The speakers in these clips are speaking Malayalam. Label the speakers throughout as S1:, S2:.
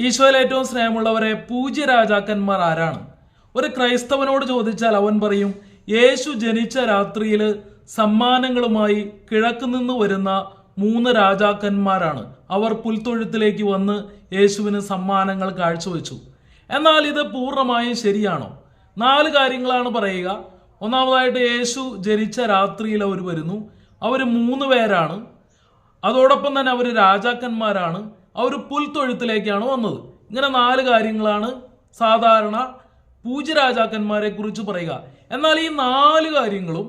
S1: ഈശോയിൽ ഏറ്റവും സ്നേഹമുള്ളവരെ, പൂജ്യ രാജാക്കന്മാർ ആരാണ്? ഒരു ക്രൈസ്തവനോട് ചോദിച്ചാൽ അവൻ പറയും, യേശു ജനിച്ച രാത്രിയിൽ സമ്മാനങ്ങളുമായി കിഴക്ക് നിന്ന് വരുന്ന 3 രാജാക്കന്മാരാണ്. അവർ പുൽത്തൊഴുത്തിലേക്ക് വന്ന് യേശുവിന് സമ്മാനങ്ങൾ കാഴ്ചവെച്ചു. എന്നാൽ ഇത് പൂർണ്ണമായും ശരിയാണോ? 4 കാര്യങ്ങളാണ് പറയുക. ഒന്നാമതായിട്ട്, യേശു ജനിച്ച രാത്രിയിൽ അവർ വരുന്നു. അവർ 3 പേരാണ്. അതോടൊപ്പം തന്നെ അവർ രാജാക്കന്മാരാണ്. അവർ പുൽത്തൊഴുത്തിലേക്കാണ് വന്നത്. ഇങ്ങനെ 4 കാര്യങ്ങളാണ് സാധാരണ പൂജ്യ രാജാക്കന്മാരെ കുറിച്ച് പറയുക. എന്നാൽ ഈ 4 കാര്യങ്ങളും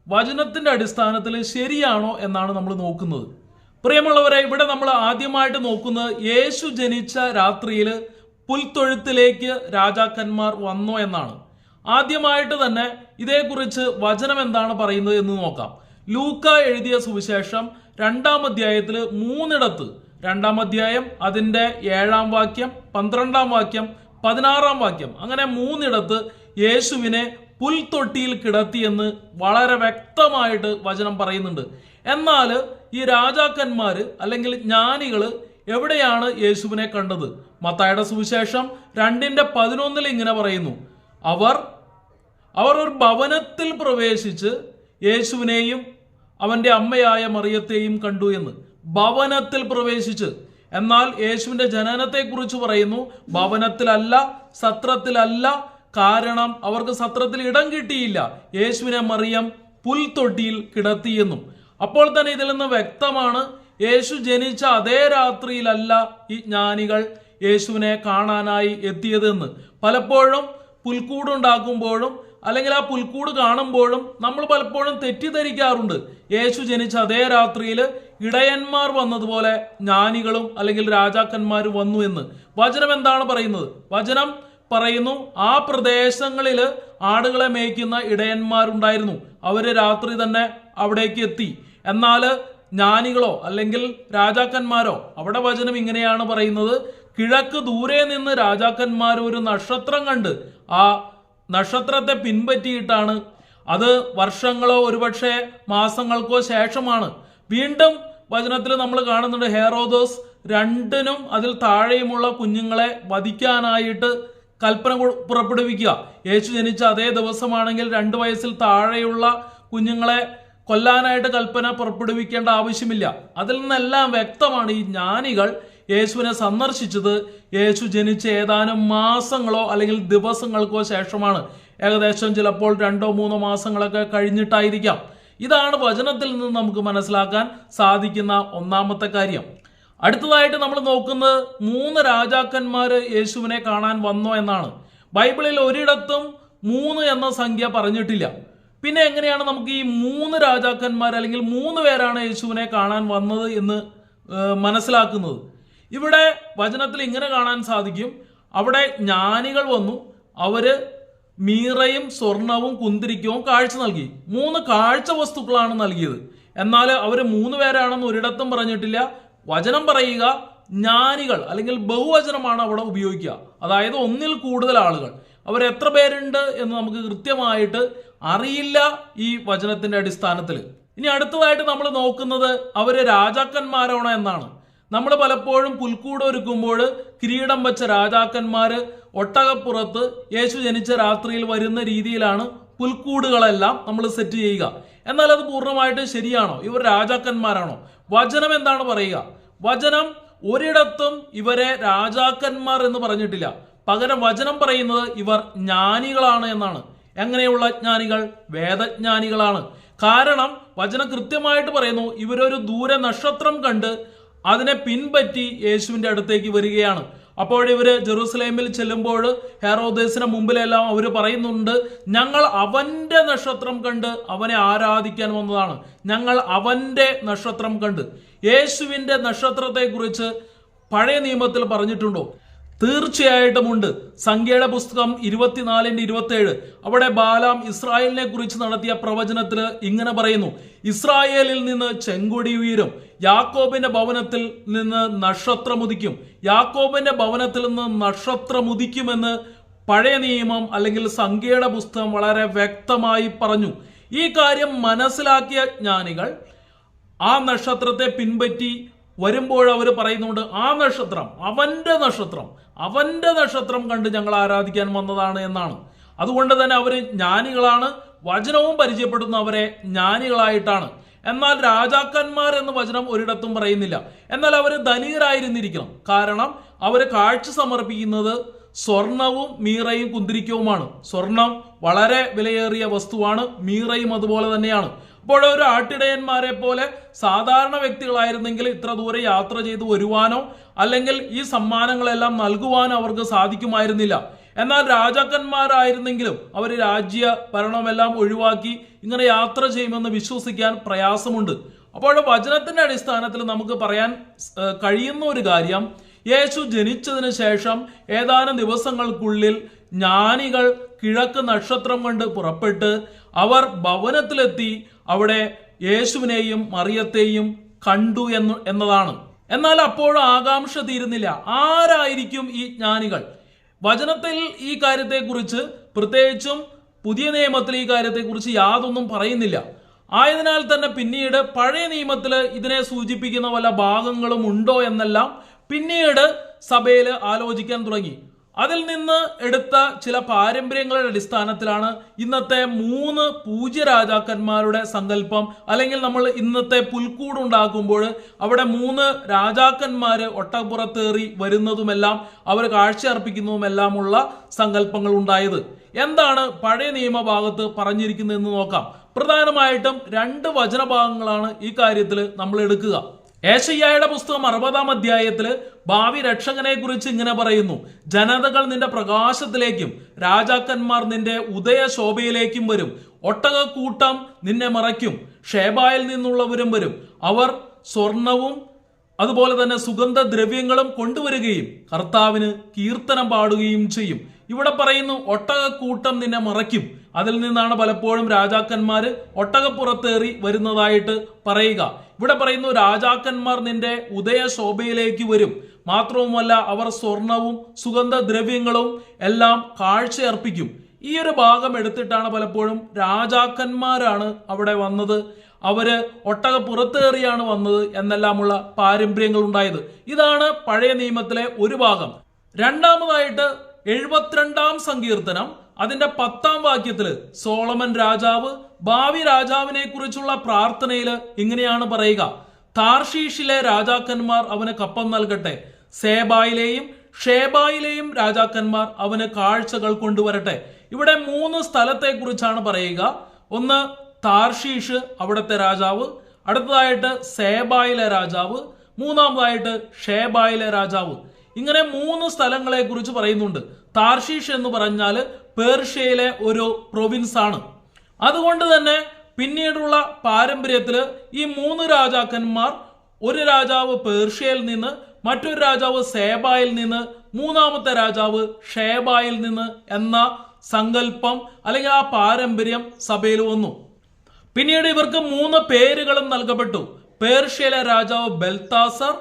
S1: വചനത്തിന്റെ അടിസ്ഥാനത്തിൽ ശരിയാണോ എന്നാണ് നമ്മൾ നോക്കുന്നത്. പ്രിയമുള്ളവരെ, ഇവിടെ നമ്മൾ ആദ്യമായിട്ട് നോക്കുന്നത് യേശു ജനിച്ച രാത്രിയിൽ പുൽത്തൊഴുത്തിലേക്ക് രാജാക്കന്മാർ വന്നോ എന്നാണ്. ആദ്യമായിട്ട് തന്നെ ഇതേക്കുറിച്ച് വചനം എന്താണ് പറയുന്നത് എന്ന് നോക്കാം. ലൂക്ക എഴുതിയ സുവിശേഷം 2-ാം അധ്യായത്തിൽ 3 2-ാം അധ്യായം അതിൻ്റെ 7-ാം വാക്യം, 12-ാം വാക്യം, 16-ാം വാക്യം, അങ്ങനെ 3 യേശുവിനെ പുൽത്തൊട്ടിയിൽ കിടത്തിയെന്ന് വളരെ വ്യക്തമായിട്ട് വചനം പറയുന്നുണ്ട്. എന്നാൽ ഈ രാജാക്കന്മാർ അല്ലെങ്കിൽ ജ്ഞാനികൾ എവിടെയാണ് യേശുവിനെ കണ്ടത്? മത്തായിയുടെ സുവിശേഷം 2:11 ഇങ്ങനെ പറയുന്നു, അവർ ഒരു ഭവനത്തിൽ പ്രവേശിച്ച് യേശുവിനെയും അവൻ്റെ അമ്മയായ മറിയത്തെയും കണ്ടു എന്ന്. ഭവനത്തിൽ പ്രവേശിച്ച്. എന്നാൽ യേശുവിന്റെ ജനനത്തെക്കുറിച്ച് പറയുന്നു, ഭവനത്തിലല്ല, സത്രത്തിലല്ല. കാരണം അവർക്ക് സത്രത്തിൽ ഇടം കിട്ടിയില്ല. യേശുവിനെ മറിയം പുൽത്തൊട്ടിയിൽ കിടത്തിയെന്നും. അപ്പോൾ തന്നെ ഇതിൽ നിന്ന് വ്യക്തമാണ്, യേശു ജനിച്ച അതേ രാത്രിയിലല്ല ഈ ജ്ഞാനികൾ യേശുവിനെ കാണാനായി എത്തിയതെന്ന്. പലപ്പോഴും പുൽക്കൂടുണ്ടാക്കുമ്പോഴും അല്ലെങ്കിൽ ആ പുൽക്കൂട് കാണുമ്പോഴും നമ്മൾ പലപ്പോഴും തെറ്റിദ്ധരിക്കാറുണ്ട്. യേശു ജനിച്ച അതേ രാത്രിയിൽ ഇടയന്മാർ വന്നതുപോലെ ജ്ഞാനികളും അല്ലെങ്കിൽ രാജാക്കന്മാരും വന്നു എന്ന്. വചനം എന്താണ് പറയുന്നത്? വചനം പറയുന്നു, ആ പ്രദേശങ്ങളിൽ ആടുകളെ മേയ്ക്കുന്ന ഇടയന്മാരുണ്ടായിരുന്നു. അവര് രാത്രി തന്നെ അവിടേക്ക് എത്തി. എന്നാൽ ജ്ഞാനികളോ അല്ലെങ്കിൽ രാജാക്കന്മാരോ, അവിടെ വചനം ഇങ്ങനെയാണ് പറയുന്നത്, കിഴക്ക് ദൂരെ നിന്ന് രാജാക്കന്മാർ ഒരു നക്ഷത്രം കണ്ട് ആ നക്ഷത്രത്തെ പിൻപറ്റിയിട്ടാണ്. അത് വർഷങ്ങളോ ഒരുപക്ഷെ മാസങ്ങൾക്കോ ശേഷമാണ്. വീണ്ടും വചനത്തിൽ നമ്മൾ കാണുന്നുണ്ട്, ഹെറോദോസ് 2-നും അതിൽ താഴെയുമുള്ള കുഞ്ഞുങ്ങളെ വധിക്കാനായിട്ട് കൽപ്പന പുറപ്പെടുവിക്കുക. യേശു ജനിച്ച അതേ ദിവസമാണെങ്കിൽ 2 വയസ്സിൽ താഴെയുള്ള കുഞ്ഞുങ്ങളെ കൊല്ലാനായിട്ട് കൽപ്പന പുറപ്പെടുവിക്കേണ്ട ആവശ്യമില്ല. അതിൽ നിന്നെല്ലാം വ്യക്തമാണ് ഈ ജ്ഞാനികൾ യേശുവിനെ സന്ദർശിച്ചത് യേശു ജനിച്ച ഏതാനും മാസങ്ങളോ അല്ലെങ്കിൽ ദിവസങ്ങൾക്കോ ശേഷമാണ്. ഏകദേശം ചിലപ്പോൾ 2-3 മാസങ്ങളൊക്കെ കഴിഞ്ഞിട്ടായിരിക്കാം. ഇതാണ് വചനത്തിൽ നിന്ന് നമുക്ക് മനസ്സിലാക്കാൻ സാധിക്കുന്ന ഒന്നാമത്തെ കാര്യം. അടുത്തതായിട്ട് നമ്മൾ നോക്കുന്നത് 3 രാജാക്കന്മാര് യേശുവിനെ കാണാൻ വന്നോ എന്നാണ്. ബൈബിളിൽ ഒരിടത്തും 3 എന്ന സംഖ്യ പറഞ്ഞിട്ടില്ല. പിന്നെ എങ്ങനെയാണ് നമുക്ക് ഈ 3 രാജാക്കന്മാർ അല്ലെങ്കിൽ 3 പേരാണ് യേശുവിനെ കാണാൻ വന്നത് എന്ന് മനസ്സിലാക്കുന്നത്? ഇവിടെ വചനത്തിൽ ഇങ്ങനെ കാണാൻ സാധിക്കും, അവിടെ ജ്ഞാനികൾ വന്നു, അവര് മീറയും സ്വർണവും കുന്തിരിക്കവും കാഴ്ച നൽകി. 3 കാഴ്ച വസ്തുക്കളാണ് നൽകിയത്. എന്നാൽ അവർ 3 പേരാണെന്ന് ഒരിടത്തും പറഞ്ഞിട്ടില്ല. വചനം പറയുക ജ്ഞാനികൾ അല്ലെങ്കിൽ ബഹുവചനമാണ് അവിടെ ഉപയോഗിക്കുക. അതായത് ഒന്നിൽ കൂടുതൽ ആളുകൾ. അവരെത്ര പേരുണ്ട് എന്ന് നമുക്ക് കൃത്യമായിട്ട് അറിയില്ല ഈ വചനത്തിന്റെ അടിസ്ഥാനത്തിൽ. ഇനി അടുത്തതായിട്ട് നമ്മൾ നോക്കുന്നത് അവര് രാജാക്കന്മാരാണോ എന്നാണ്. നമ്മൾ പലപ്പോഴും പുൽക്കൂട് ഒരുക്കുമ്പോൾ കിരീടം വെച്ച രാജാക്കന്മാര് ഒട്ടകപ്പുറത്ത് യേശു ജനിച്ച രാത്രിയിൽ വരുന്ന രീതിയിലാണ് പുൽക്കൂടുകളെല്ലാം നമ്മൾ സെറ്റ് ചെയ്യുക. എന്നാൽ അത് പൂർണ്ണമായിട്ട് ശരിയാണോ? ഇവർ രാജാക്കന്മാരാണോ? വചനം എന്താണ് പറയുക? വചനം ഒരിടത്തും ഇവരെ രാജാക്കന്മാർ എന്ന് പറഞ്ഞിട്ടില്ല. പകരം വചനം പറയുന്നത് ഇവർ ജ്ഞാനികളാണ് എന്നാണ്. എങ്ങനെയുള്ള ജ്ഞാനികൾ? വേദജ്ഞാനികളാണ്. കാരണം വചനം കൃത്യമായിട്ട് പറയുന്നു, ഇവരൊരു ദൂരെ നക്ഷത്രം കണ്ട് അതിനെ പിൻപറ്റി യേശുവിന്റെ അടുത്തേക്ക് വരികയാണ്. അപ്പോൾ ഇവര് ജെറൂസലേമിൽ ചെല്ലുമ്പോൾ ഹെറോദേസിന് മുമ്പിലെല്ലാം അവർ പറയുന്നുണ്ട്, ഞങ്ങൾ അവന്റെ നക്ഷത്രം കണ്ട് അവനെ ആരാധിക്കാൻ വന്നതാണ്. ഞങ്ങൾ അവന്റെ നക്ഷത്രം കണ്ട്. യേശുവിന്റെ നക്ഷത്രത്തെക്കുറിച്ച് പഴയ നിയമത്തിൽ പറഞ്ഞിട്ടുണ്ടോ? തീർച്ചയായിട്ടും ഉണ്ട്. സംഖ്യയുടെ പുസ്തകം 24:27 അവിടെ ബാലാം ഇസ്രായേലിനെ കുറിച്ച് നടത്തിയ പ്രവചനത്തിൽ ഇങ്ങനെ പറയുന്നു, ഇസ്രായേലിൽ നിന്ന് ചെങ്കൊടി ഉയരും, യാക്കോബിന്റെ ഭവനത്തിൽ നിന്ന് നക്ഷത്രമുദിക്കും. യാക്കോബിന്റെ ഭവനത്തിൽ നിന്ന് നക്ഷത്രമുദിക്കുമെന്ന് പഴയ നിയമം അല്ലെങ്കിൽ സംഖ്യയുടെ പുസ്തകം വളരെ വ്യക്തമായി പറഞ്ഞു. ഈ കാര്യം മനസ്സിലാക്കിയ ജ്ഞാനികൾ ആ നക്ഷത്രത്തെ പിൻപറ്റി വരുമ്പോൾ അവർ പറയുന്നുണ്ട്, ആ നക്ഷത്രം അവന്റെ നക്ഷത്രം കണ്ട് ഞങ്ങൾ ആരാധിക്കാൻ വന്നതാണ് എന്നാണ്. അതുകൊണ്ട് തന്നെ അവർ ജ്ഞാനികളാണ്, വചനവും പരിചയപ്പെടുന്നവരെ ജ്ഞാനികളായിട്ടാണ്. എന്നാൽ രാജാക്കന്മാർ എന്ന് വചനം ഒരിടത്തും പറയുന്നില്ല. എന്നാൽ അവർ ധനികരായിരുന്നിരിക്കണം. കാരണം അവർ കാഴ്ച സമർപ്പിക്കുന്നത് സ്വർണവും മീറയും കുന്തിരിക്കവുമാണ്. സ്വർണം വളരെ വിലയേറിയ വസ്തുവാണ്, മീറയും അതുപോലെ തന്നെയാണ്. അപ്പോൾ ഒരു ആട്ടിടയന്മാരെ പോലെ സാധാരണ വ്യക്തികളായിരുന്നെങ്കിൽ ഇത്ര ദൂരെ യാത്ര ചെയ്ത് വരുവാനോ അല്ലെങ്കിൽ ഈ സമ്മാനങ്ങളെല്ലാം നൽകുവാനോ അവർക്ക് സാധിക്കുമായിരുന്നില്ല. എന്നാൽ രാജാക്കന്മാരായിരുന്നെങ്കിലും അവർ രാജ്യ ഭരണമെല്ലാം ഒഴിവാക്കി ഇങ്ങനെ യാത്ര ചെയ്യുമെന്ന് വിശ്വസിക്കാൻ പ്രയാസമുണ്ട്. അപ്പോൾ വചനത്തിന്റെ അടിസ്ഥാനത്തിൽ നമുക്ക് പറയാൻ കഴിയുന്ന ഒരു കാര്യം, യേശു ജനിച്ചതിന് ശേഷം ഏതാനും ദിവസങ്ങൾക്കുള്ളിൽ ജ്ഞാനികൾ കിഴക്ക് നക്ഷത്രം കൊണ്ട് പുറപ്പെട്ട് അവർ ഭവനത്തിലെത്തി അവിടെ യേശുവിനെയും മറിയത്തെയും കണ്ടു എന്നതാണ്. എന്നാൽ അപ്പോഴും ആകാംക്ഷ തീരുന്നില്ല. ആരായിരിക്കും ഈ ജ്ഞാനികൾ? വചനത്തിൽ ഈ കാര്യത്തെക്കുറിച്ച്, പ്രത്യേകിച്ചും പുതിയ നിയമത്തിൽ ഈ കാര്യത്തെക്കുറിച്ച് യാതൊന്നും പറയുന്നില്ല. ആയതിനാൽ തന്നെ പിന്നീട് പഴയ നിയമത്തിൽ ഇതിനെ സൂചിപ്പിക്കുന്ന വല്ല ഭാഗങ്ങളും ഉണ്ടോ എന്നെല്ലാം പിന്നീട് സഭയിൽ ആലോചിക്കാൻ തുടങ്ങി. അതിൽ നിന്ന് എടുത്ത ചില പാരമ്പര്യങ്ങളുടെ അടിസ്ഥാനത്തിലാണ് ഇന്നത്തെ 3 പൂജ്യരാജാക്കന്മാരുടെ സങ്കല്പം. അല്ലെങ്കിൽ നമ്മൾ ഇന്നത്തെ പുൽക്കൂട് ഉണ്ടാക്കുമ്പോൾ അവിടെ 3 രാജാക്കന്മാര് ഒട്ടകപ്പുറത്തേറി വരുന്നതുമെല്ലാം അവർ കാഴ്ച അർപ്പിക്കുന്നതുമെല്ലാമുള്ള സങ്കല്പങ്ങൾ ഉണ്ടായത്. എന്താണ് പഴയ നിയമഭാഗത്ത് പറഞ്ഞിരിക്കുന്നതെന്ന് നോക്കാം. പ്രധാനമായിട്ടും 2 വചനഭാഗങ്ങളാണ് ഈ കാര്യത്തിൽ നമ്മൾ എടുക്കുക. ഏശയ്യായുടെ പുസ്തകം 60-ാം അധ്യായത്തിൽ ഭാവി രക്ഷകനെ കുറിച്ച് ഇങ്ങനെ പറയുന്നു: ജനതകൾ നിന്റെ പ്രകാശത്തിലേക്കും രാജാക്കന്മാർ നിന്റെ ഉദയശോഭയിലേക്കും വരും. ഒട്ടകക്കൂട്ടം നിന്നെ മറയ്ക്കും, ഷേബായിൽ നിന്നുള്ളവരും വരും. അവർ സ്വർണവും അതുപോലെ തന്നെ സുഗന്ധദ്രവ്യങ്ങളും കൊണ്ടുവരികയും കർത്താവിന് കീർത്തനം പാടുകയും ചെയ്യും. ഇവിടെ പറയുന്നു ഒട്ടകക്കൂട്ടം നിന്നെ മറയ്ക്കും. അതിൽ നിന്നാണ് പലപ്പോഴും രാജാക്കന്മാര് ഒട്ടകപ്പുറത്തേറി വരുന്നതായിട്ട് പറയുക. ഇവിടെ പറയുന്നു രാജാക്കന്മാർ നിന്റെ ഉദയശോഭയിലേക്ക് വരും. മാത്രവുമല്ല അവർ സ്വർണവും സുഗന്ധദ്രവ്യങ്ങളും എല്ലാം കാഴ്ചയർപ്പിക്കും. ഈ ഒരു ഭാഗം എടുത്തിട്ടാണ് പലപ്പോഴും രാജാക്കന്മാരാണ് അവിടെ വന്നത്, അവര് ഒട്ടകപ്പുറത്തേറിയാണ് വന്നത് എന്നെല്ലാമുള്ള പാരമ്പര്യങ്ങൾ ഉണ്ടായത്. ഇതാണ് പഴയ നിയമത്തിലെ ഒരു ഭാഗം. രണ്ടാമതായിട്ട് 72-ാം സങ്കീർത്തനം അതിന്റെ 10-ാം വാക്യത്തില് സോളമൻ രാജാവ് ഭാവി രാജാവിനെ കുറിച്ചുള്ള പ്രാർത്ഥനയിൽ ഇങ്ങനെയാണ് പറയുക: താർഷീഷിലെ രാജാക്കന്മാർ അവന് കപ്പം നൽകട്ടെ, സേബായിലെയും ഷേബായിലെയും രാജാക്കന്മാർ അവന് കാഴ്ചകൾ കൊണ്ടുവരട്ടെ. ഇവിടെ 3 സ്ഥലത്തെ കുറിച്ചാണ് പറയുക. ഒന്ന് താർഷീഷ്, അവിടുത്തെ രാജാവ്. അടുത്തതായിട്ട് സേബായിലെ രാജാവ്. മൂന്നാമതായിട്ട് ഷേബായിലെ രാജാവ്. ഇങ്ങനെ 3 സ്ഥലങ്ങളെ കുറിച്ച് പറയുന്നുണ്ട്. താർഷീഷ് എന്ന് പറഞ്ഞാൽ പേർഷ്യയിലെ ഒരു പ്രൊവിൻസ് ആണ്. അതുകൊണ്ട് തന്നെ പിന്നീടുള്ള പാരമ്പര്യത്തിൽ ഈ 3 രാജാക്കന്മാർ, ഒരു രാജാവ് പേർഷ്യയിൽ നിന്ന്, മറ്റൊരു രാജാവ് സേബായിൽ നിന്ന്, മൂന്നാമത്തെ രാജാവ് ഷേബായിൽ നിന്ന് എന്ന സങ്കല്പം അല്ലെങ്കിൽ ആ പാരമ്പര്യം സഭയിൽ വന്നു. പിന്നീട് ഇവർക്ക് 3 പേരുകളും നൽകപ്പെട്ടു. പേർഷ്യയിലെ രാജാവ് ബെൽത്താസർ,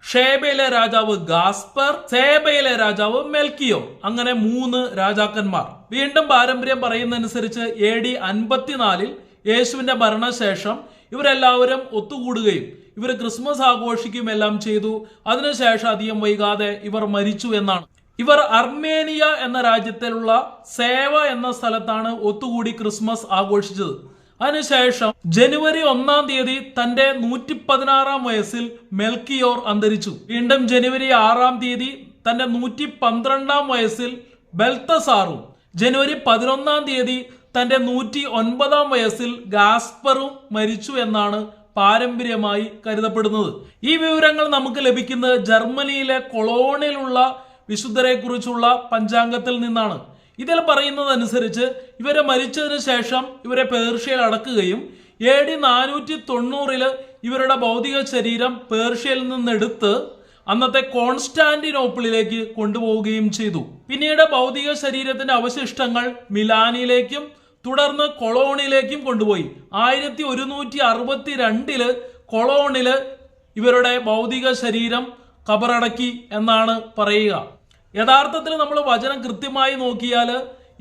S1: ഷേബയിലെ രാജാവ് ഗാസ്പർ, സേബയിലെ രാജാവ് മെൽക്കിയോ. അങ്ങനെ 3 രാജാക്കന്മാർ. വീണ്ടും പാരമ്പര്യം പറയുന്നതനുസരിച്ച് AD 54 യേശുവിന്റെ ഭരണശേഷം ഇവരെല്ലാവരും ഒത്തുകൂടുകയും ഇവർ ക്രിസ്മസ് ആഘോഷിക്കുകയും എല്ലാം ചെയ്തു. അതിനുശേഷം അധികം വൈകാതെ ഇവർ മരിച്ചു എന്നാണ്. ഇവർ അർമേനിയ എന്ന രാജ്യത്തിലുള്ള സേവ എന്ന സ്ഥലത്താണ് ഒത്തുകൂടി ക്രിസ്മസ് ആഘോഷിച്ചത്. അതിനുശേഷം ജനുവരി 1-ാം തീയതി തന്റെ 116-ാം വയസ്സിൽ മെൽക്കിയോർ അന്തരിച്ചു. വീണ്ടും ജനുവരി 6-ാം തീയതി തന്റെ 112-ാം വയസ്സിൽ ബെൽത്തസാറും, ജനുവരി 11-ാം തീയതി തന്റെ 109-ാം വയസ്സിൽ ഗാസ്പറും മരിച്ചു എന്നാണ് പാരമ്പര്യമായി കരുതപ്പെടുന്നത്. ഈ വിവരങ്ങൾ നമുക്ക് ലഭിക്കുന്നത് ജർമ്മനിയിലെ കൊളോണിലുള്ള വിശുദ്ധരെ കുറിച്ചുള്ള പഞ്ചാംഗത്തിൽ നിന്നാണ്. ഇതിൽ പറയുന്നതനുസരിച്ച് ഇവരെ മരിച്ചതിന് ശേഷം ഇവരെ പേർഷ്യയിൽ അടക്കുകയും AD 490 ഇവരുടെ ഭൗതിക ശരീരം പേർഷ്യയിൽ നിന്നെടുത്ത് അന്നത്തെ കോൺസ്റ്റാന്റിനോപ്പിളിലേക്ക് കൊണ്ടുപോവുകയും ചെയ്തു. പിന്നീട് ഭൗതിക ശരീരത്തിന്റെ അവശിഷ്ടങ്ങൾ മിലാനിലേക്കും തുടർന്ന് കൊളോണിലേക്കും കൊണ്ടുപോയി. 1162 കൊളോണില് ഇവരുടെ ഭൗതിക ശരീരം കബറടക്കി എന്നാണ് പറയുക. യഥാർത്ഥത്തിൽ നമ്മൾ വചനം കൃത്യമായി നോക്കിയാൽ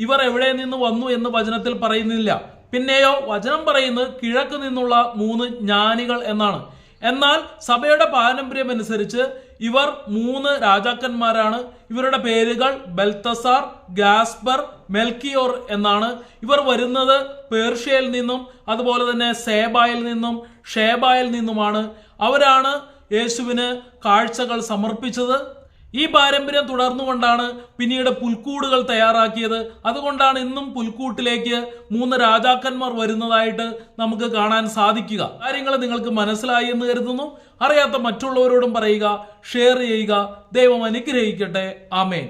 S1: ഇവർ എവിടെ നിന്ന് വന്നു എന്ന് വചനത്തിൽ പറയുന്നില്ല. പിന്നെയോ വചനം പറയുന്നത് കിഴക്ക് നിന്നുള്ള 3 ജ്ഞാനികൾ എന്നാണ്. എന്നാൽ സഭയുടെ പാരമ്പര്യം അനുസരിച്ച് ഇവർ 3 രാജാക്കന്മാരാണ്. ഇവരുടെ പേരുകൾ ബെൽത്തസാർ, ഗാസ്പർ, മെൽക്കിയോർ എന്നാണ്. ഇവർ വരുന്നത് പേർഷ്യയിൽ നിന്നും അതുപോലെ തന്നെ സേബായിൽ നിന്നും ഷേബായിൽ നിന്നുമാണ്. അവരാണ് യേശുവിന് കാഴ്ചകൾ സമർപ്പിച്ചത്. ഈ പാരമ്പര്യം തുടർന്നുകൊണ്ടാണ് പിന്നീട് പുൽക്കൂടുകൾ തയ്യാറാക്കിയത്. അതുകൊണ്ടാണ് ഇന്നും പുൽക്കൂട്ടിലേക്ക് 3 രാജാക്കന്മാർ വരുന്നതായിട്ട് നമുക്ക് കാണാൻ സാധിക്കുക. കാര്യങ്ങൾ നിങ്ങൾക്ക് മനസ്സിലായി എന്ന് കരുതുന്നു. അറിയാത്ത മറ്റുള്ളവരോടും പറയുക, ഷെയർ ചെയ്യുക. ദൈവം അനുഗ്രഹിക്കട്ടെ. ആമേൻ.